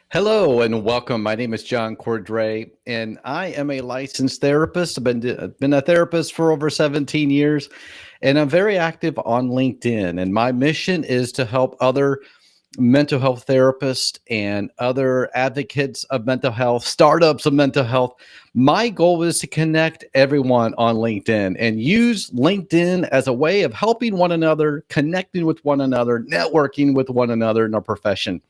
Hello and welcome. My name is John Cordray, and I am a licensed therapist. I've been a therapist for over 17 years, and I'm very active on LinkedIn. And my mission is to help other mental health therapists and other advocates of mental health, startups of mental health. My goal is to connect everyone on LinkedIn and use LinkedIn as a way of helping one another, connecting with one another, networking with one another in our profession.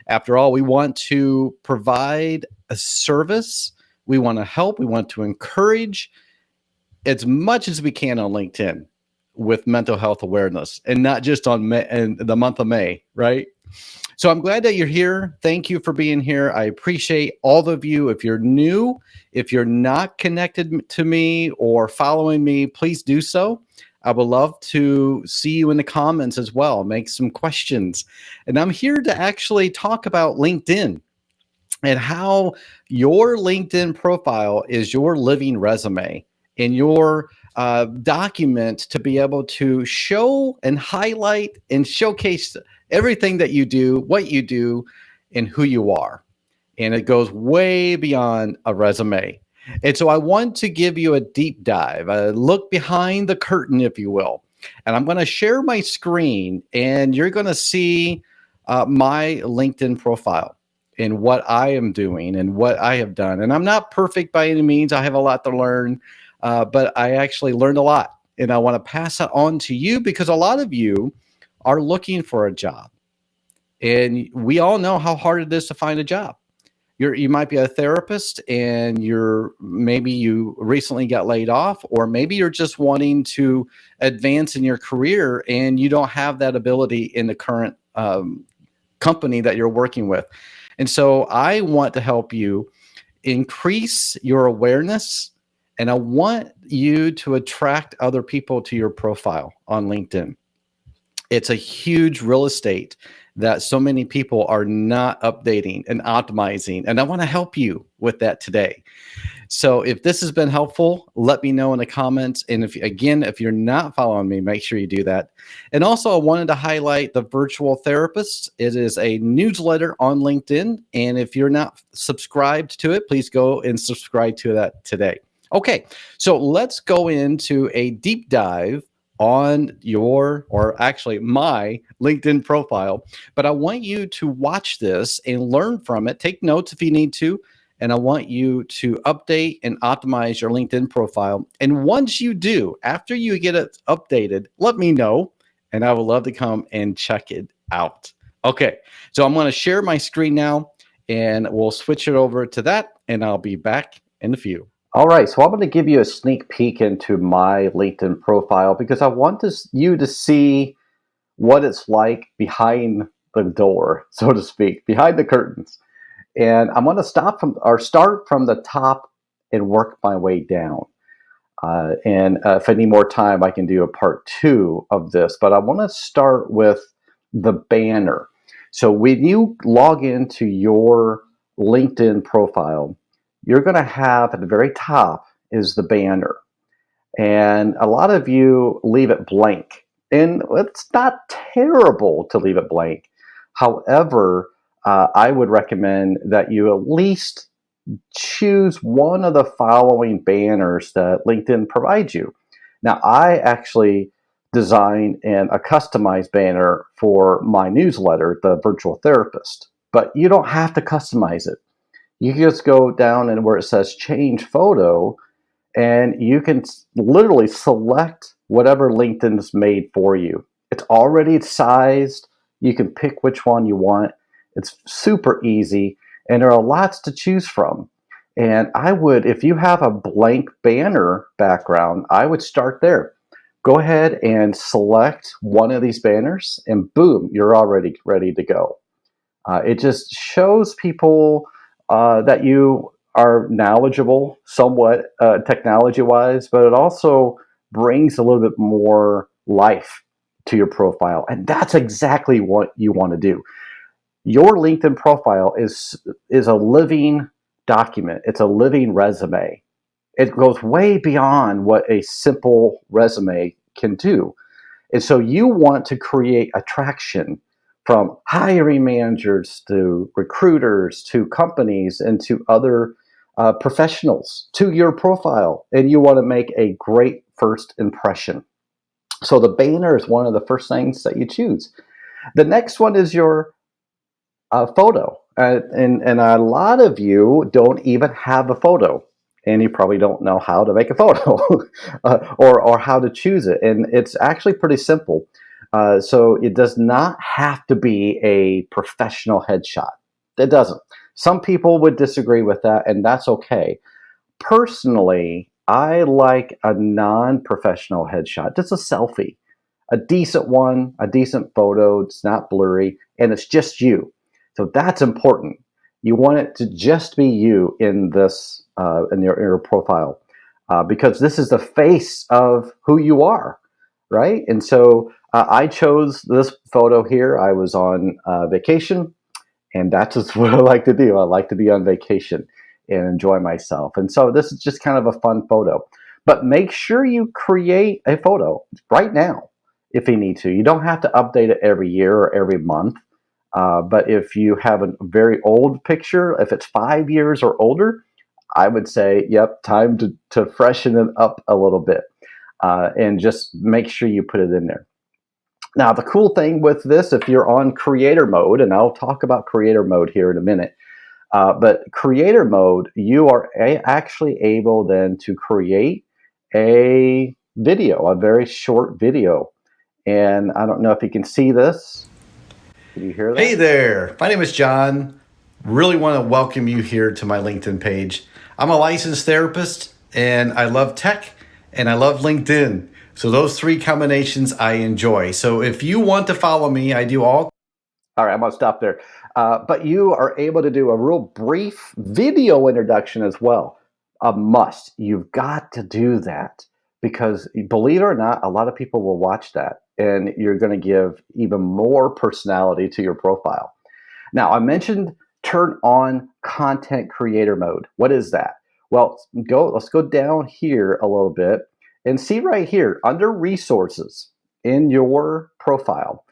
After all, we want to provide a service. We want to help. We want to encourage as much as we can on LinkedIn with mental health awareness, and not just on in the month of May, right? So I'm glad that you're here. Thank you for being here. I appreciate all of you. If you're new, if you're not connected to me or following me, please do so. I would love to see you in the comments as well. Make some questions. And I'm here to actually talk about LinkedIn and how your LinkedIn profile is your living resume and your document to be able to show and highlight and showcase everything that you do, what you do, and who you are. And it goes way beyond a resume. And so I want to give you a deep dive, a look behind the curtain, if you will. And I'm going to share my screen, and you're going to see my LinkedIn profile and what I am doing and what I have done. And I'm not perfect by any means. I have a lot to learn, but I actually learned a lot. And I want to pass that on to you because a lot of you are looking for a job. And we all know how hard it is to find a job. You might be a therapist and maybe you recently got laid off, or maybe you're just wanting to advance in your career and you don't have that ability in the current company that you're working with. And so I want to help you increase your awareness, and I want you to attract other people to your profile on LinkedIn. It's a huge real estate that so many people are not updating and optimizing. And I want to help you with that today. So if this has been helpful, let me know in the comments. And if you're not following me, make sure you do that. And also, I wanted to highlight the Virtual Therapist. It is a newsletter on LinkedIn. And if you're not subscribed to it, please go and subscribe to that today. Okay, so let's go into a deep dive on my LinkedIn profile. But I want you to watch this and learn from it. Take notes if you need to. And I want you to update and optimize your LinkedIn profile. And once you do, after you get it updated, let me know. And I would love to come and check it out. Okay, so I'm going to share my screen now and we'll switch it over to that. And I'll be back in a few. All right, so I'm going to give you a sneak peek into my LinkedIn profile because I want you to see what it's like behind the door, so to speak, behind the curtains. And I'm going to start from the top and work my way down. And if I need more time, I can do a part 2 of this. But I want to start with the banner. So when you log into your LinkedIn profile, you're going to have at the very top is the banner. And a lot of you leave it blank. And it's not terrible to leave it blank. However, I would recommend that you at least choose one of the following banners that LinkedIn provides you. Now, I actually designed a customized banner for my newsletter, The Virtual Therapist, but you don't have to customize it. You can just go down and where it says change photo, and you can literally select whatever LinkedIn's made for you. It's already sized. You can pick which one you want. It's super easy, and there are lots to choose from. And if you have a blank banner background, I would start there. Go ahead and select one of these banners, and boom, you're already ready to go. It just shows people that you are knowledgeable somewhat technology-wise, but it also brings a little bit more life to your profile. And that's exactly what you want to do. Your LinkedIn profile is a living document. It's a living resume. It goes way beyond what a simple resume can do. And so you want to create attraction from hiring managers to recruiters to companies and to other professionals to your profile, and you want to make a great first impression. So the banner is one of the first things that you choose. The next one is your photo. And a lot of you don't even have a photo, and you probably don't know how to make a photo or how to choose it. And it's actually pretty simple. So it does not have to be a professional headshot. It doesn't. Some people would disagree with that, and that's okay. Personally, I like a non-professional headshot, just a selfie, a decent one, a decent photo. It's not blurry, and it's just you. So that's important. You want it to just be you in this in your profile, because this is the face of who you are, right? And so I chose this photo here. I was on vacation, and that's just what I like to do. I like to be on vacation and enjoy myself. And so this is just kind of a fun photo. But make sure you create a photo right now if you need to. You don't have to update it every year or every month. But if you have a very old picture, if it's 5 years or older, I would say, yep, time to freshen it up a little bit, and just make sure you put it in there. Now, the cool thing with this, if you're on creator mode, and I'll talk about creator mode here in a minute, but creator mode, you are actually able then to create a video, a very short video. And I don't know if you can see this. Can you hear that? Hey there, my name is John. Really want to welcome you here to my LinkedIn page. I'm a licensed therapist and I love tech and I love LinkedIn. So, those three combinations I enjoy. So, if you want to follow me, I do all right, I'm gonna stop there. But you are able to do a real brief video introduction as well. A must. You've got to do that because, believe it or not, a lot of people will watch that, and you're going to give even more personality to your profile. Now, I mentioned turn on content creator mode. What is that? Well, let's go down here a little bit and see right here under resources in your profile.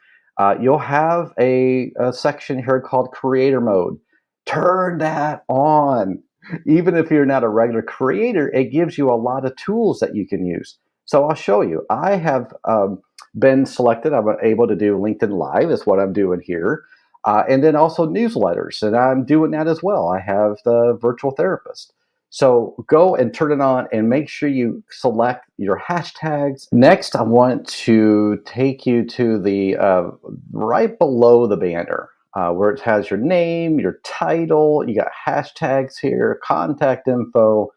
You'll have a section here called creator mode. Turn that on. Even if you're not a regular creator, it gives you a lot of tools that you can use. So I'll show you. I have been selected. I'm able to do LinkedIn Live, is what I'm doing here. And then also newsletters, and I'm doing that as well. I have the virtual therapist. So go and turn it on and make sure you select your hashtags. Next, I want to take you to the right below the banner where it has your name, your title, you got hashtags here, contact info.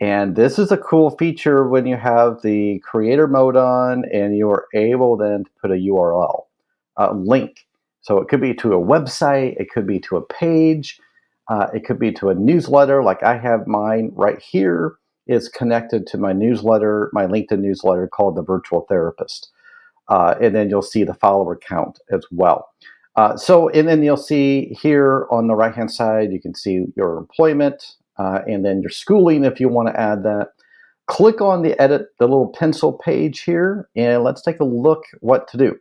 And this is a cool feature when you have the creator mode on and you are able then to put a URL, a link. So it could be to a website, it could be to a page, it could be to a newsletter. Like I have mine right here is connected to my newsletter, my LinkedIn newsletter called The Virtual Therapist. And then you'll see the follower count as well. And then you'll see here on the right-hand side, you can see your employment and then your schooling if you want to add that. Click on the little pencil page here, and let's take a look what to do.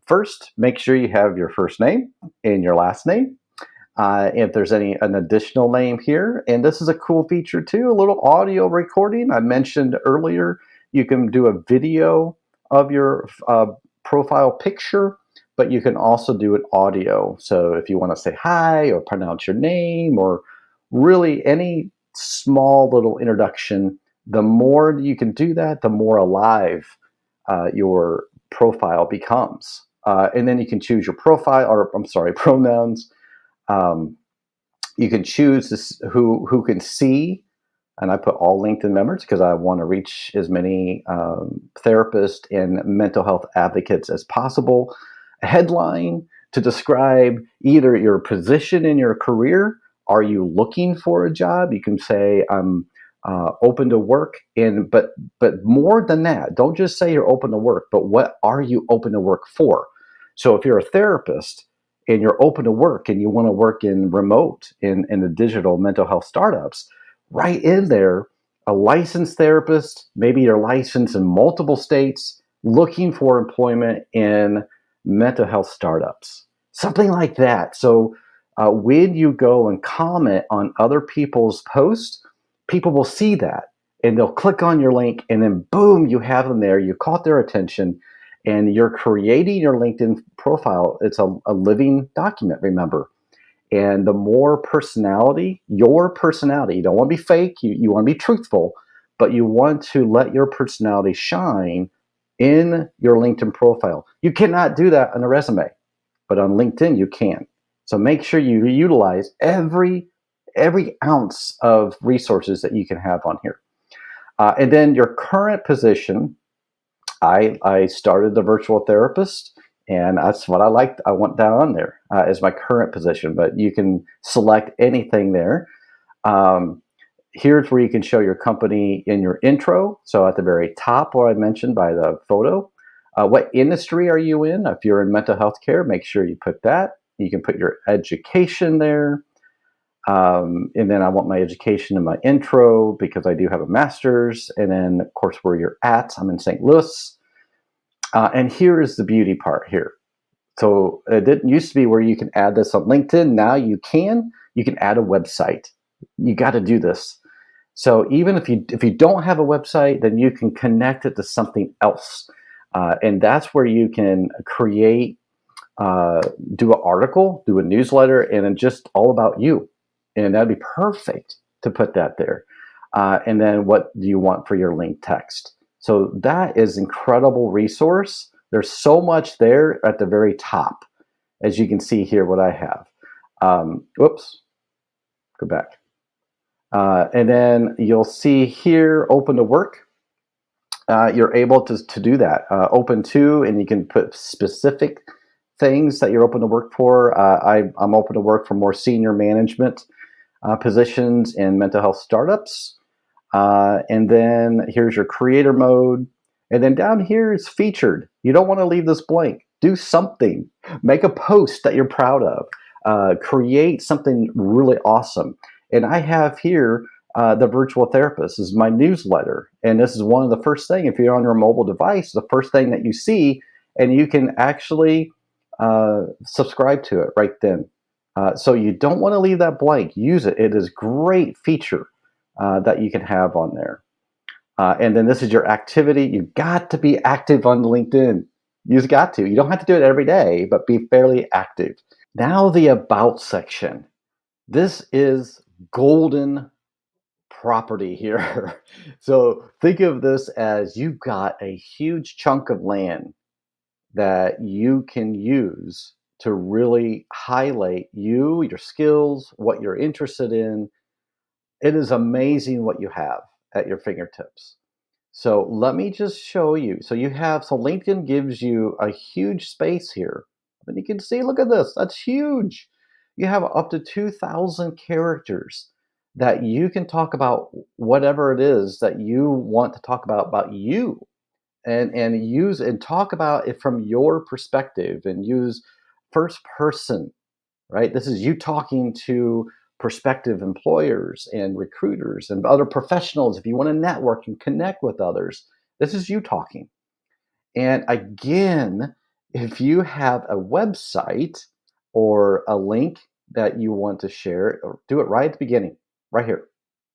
First, make sure you have your first name and your last name. If there's an additional name here, and this is a cool feature too, a little audio recording. I mentioned earlier, you can do a video of your profile picture, but you can also do it audio. So if you want to say hi or pronounce your name or really any small little introduction, the more you can do that, the more alive your profile becomes. And then you can choose your profile, or I'm sorry, pronouns. Um, you can choose this, who can see, and I put all LinkedIn members because I want to reach as many therapists and mental health advocates as possible. A headline to describe either your position in your career. Are you looking for a job? You can say I'm open to work, but more than that, don't just say you're open to work, but what are you open to work for? So if you're a therapist and you're open to work and you want to work in remote in the digital mental health startups, right in there, a licensed therapist, maybe you're licensed in multiple states, looking for employment in mental health startups, something like that. So when you go and comment on other people's posts, people will see that and they'll click on your link, and then boom, you have them there. You caught their attention, and you're creating your LinkedIn profile. It's a living document, remember. And the more personality, your personality, you don't want to be fake, you want to be truthful, but you want to let your personality shine in your LinkedIn profile. You cannot do that on a resume, but on LinkedIn you can. So make sure you utilize every ounce of resources that you can have on here. And then your current position, I started the virtual therapist, and that's what I liked. I want that on there as my current position, but you can select anything there. Um, Here's where you can show your company in your intro. So at the very top, what I mentioned by the photo, what industry are you in? If you're in mental health care, make sure you put that. You can put your education there. And then I want my education in my intro because I do have a master's. And then, of course, where you're at. I'm in St. Louis. And here is the beauty part here. So it didn't used to be where you can add this on LinkedIn. Now you can. You can add a website. You got to do this. So even if you don't have a website, then you can connect it to something else, and that's where you can create, do an article, do a newsletter, and then just all about you, and that'd be perfect to put that there. And then what do you want for your link text? So that is incredible resource. There's so much there at the very top, as you can see here. What I have. Whoops, go back. And then you'll see here, open to work. You're able to do that. Open to, and you can put specific things that you're open to work for. I'm open to work for more senior management positions in mental health startups. And then here's your creator mode. And then down here is featured. You don't want to leave this blank. Do something. Make a post that you're proud of. Create something really awesome. And I have here the virtual therapist. This is my newsletter. And this is one of the first thing, if you're on your mobile device, the first thing that you see, and you can actually subscribe to it right then. So you don't want to leave that blank. Use it. It is a great feature that you can have on there. And then this is your activity. You've got to be active on LinkedIn. You've got to. You don't have to do it every day, but be fairly active. Now the about section. This is golden property here. So think of this as you've got a huge chunk of land that you can use to really highlight you, your skills, what you're interested in. It is amazing what you have at your fingertips. So let me just show you. So LinkedIn gives you a huge space here. And you can see, look at this, that's huge. You have up to 2,000 characters that you can talk about whatever it is that you want to talk about you, and use and talk about it from your perspective, and use first person, right? This is you talking to prospective employers and recruiters and other professionals. If you want to network and connect with others, this is you talking. And again, if you have a website or a link that you want to share, do it right at the beginning, right here,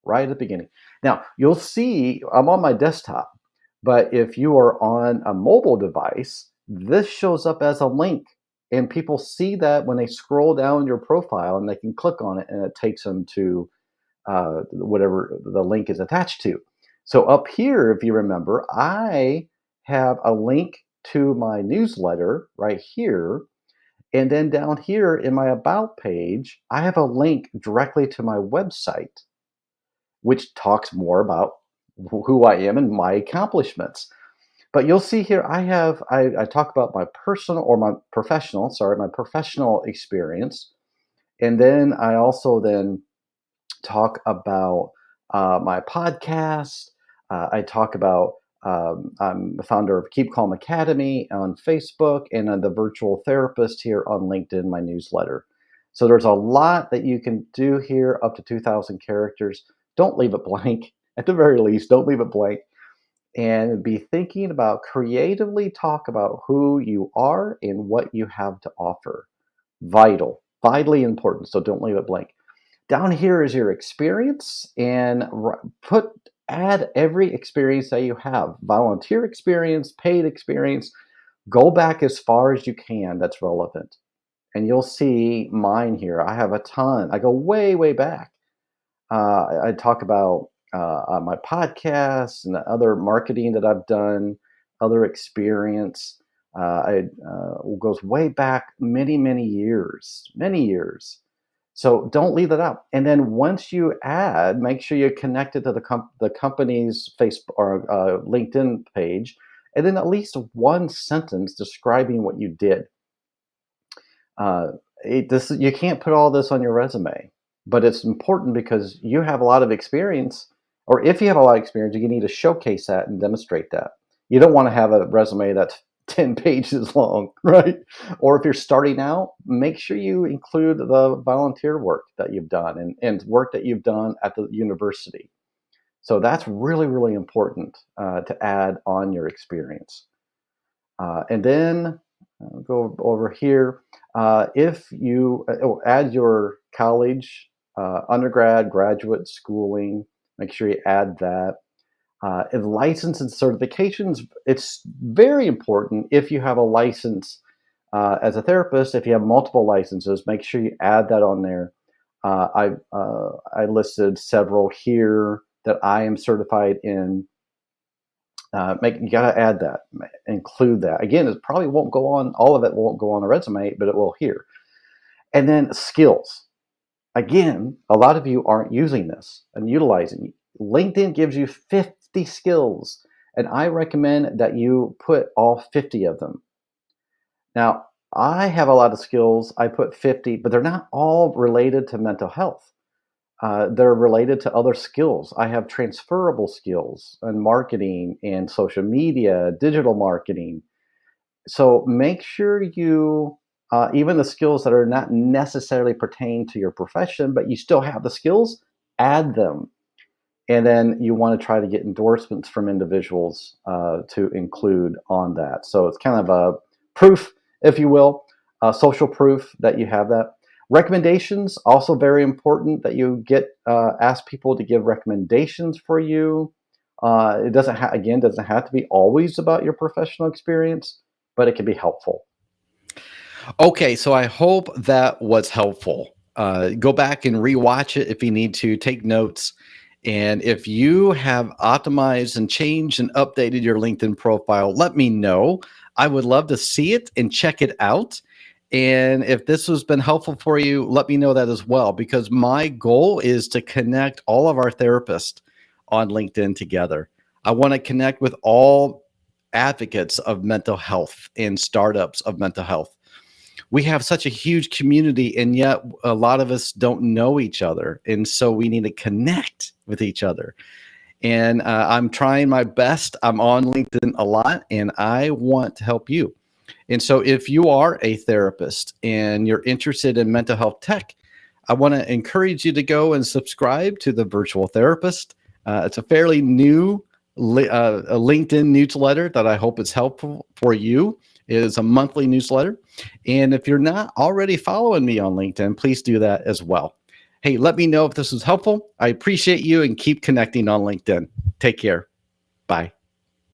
right at the beginning. Now, you'll see I'm on my desktop, but if you are on a mobile device, this shows up as a link. And people see that when they scroll down your profile, and they can click on it, and it takes them to whatever the link is attached to. So up here, if you remember, I have a link to my newsletter right here. And then down here in my About page, I have a link directly to my website, which talks more about who I am and my accomplishments. But you'll see here, I talk about my my professional experience. And then I also then talk about my podcast. I talk about I'm the founder of Keep Calm Academy on Facebook, and the virtual therapist here on LinkedIn, my newsletter. So there's a lot that you can do here, up to 2,000 characters. Don't leave it blank. At the very least, don't leave it blank. and be thinking about creatively talk about who you are and what you have to offer. Vitally important. So don't leave it blank. Down here is your experience, and put add every experience that you have: volunteer experience, paid experience. Go back as far as you can that's relevant, and you'll see mine here. I have a ton. I go way back. I talk about on my podcast and the other marketing that I've done, other experience. I goes way back many years, many years. So don't leave that out. And then once you add, make sure you're connected to the company's Facebook or LinkedIn page, and then at least one sentence describing what you did. Uh, you can't put all this on your resume, but it's important because you have a lot of experience, or if you have a lot of experience, you need to showcase that and demonstrate that. You don't want to have a resume that's 10 pages long, right? Or if you're starting out, make sure you include the volunteer work that you've done and work that you've done at the university. So that's really important to add on your experience. And then go over here. If you add your college, undergrad, graduate schooling, make sure you add that. And license and certifications, it's very important if you have a license as a therapist. If you have multiple licenses, make sure you add that on there. I listed several here that I am certified in. You got to add that, include that. Again, it probably won't go on. All of it won't go on a resume, but it will here. And then skills. Again, a lot of you aren't using this and utilizing it. LinkedIn gives you 50 skills, and I recommend that you put all 50 of them. Now, I have a lot of skills. I put 50, but they're not all related to mental health. They're related to other skills. I have transferable skills in marketing and social media, digital marketing. So make sure you, even the skills that are not necessarily pertain to your profession, but you still have the skills, add them. And then you want to try to get endorsements from individuals to include on that. So it's kind of a proof, if you will, social proof that you have that. Recommendations, also very important that you get ask people to give recommendations for you. It doesn't doesn't have to be always about your professional experience, but it can be helpful. Okay, so I hope that was helpful. Go back and rewatch it if you need to, take notes. And if you have optimized and changed and updated your LinkedIn profile, let me know. I would love to see it and check it out. And if this has been helpful for you, let me know that as well, because my goal is to connect all of our therapists on LinkedIn together. I want to connect with all advocates of mental health and startups of mental health. We have such a huge community, and yet a lot of us don't know each other. And so we need to connect with each other. And I'm trying my best. I'm on LinkedIn a lot, and I want to help you. And so if you are a therapist and you're interested in mental health tech, I want to encourage you to go and subscribe to the Virtual Therapist. It's a fairly new a LinkedIn newsletter that I hope is helpful for you. It is a monthly newsletter. And if you're not already following me on LinkedIn, please do that as well. Hey, let me know if this was helpful. I appreciate you, and keep connecting on LinkedIn. Take care. Bye.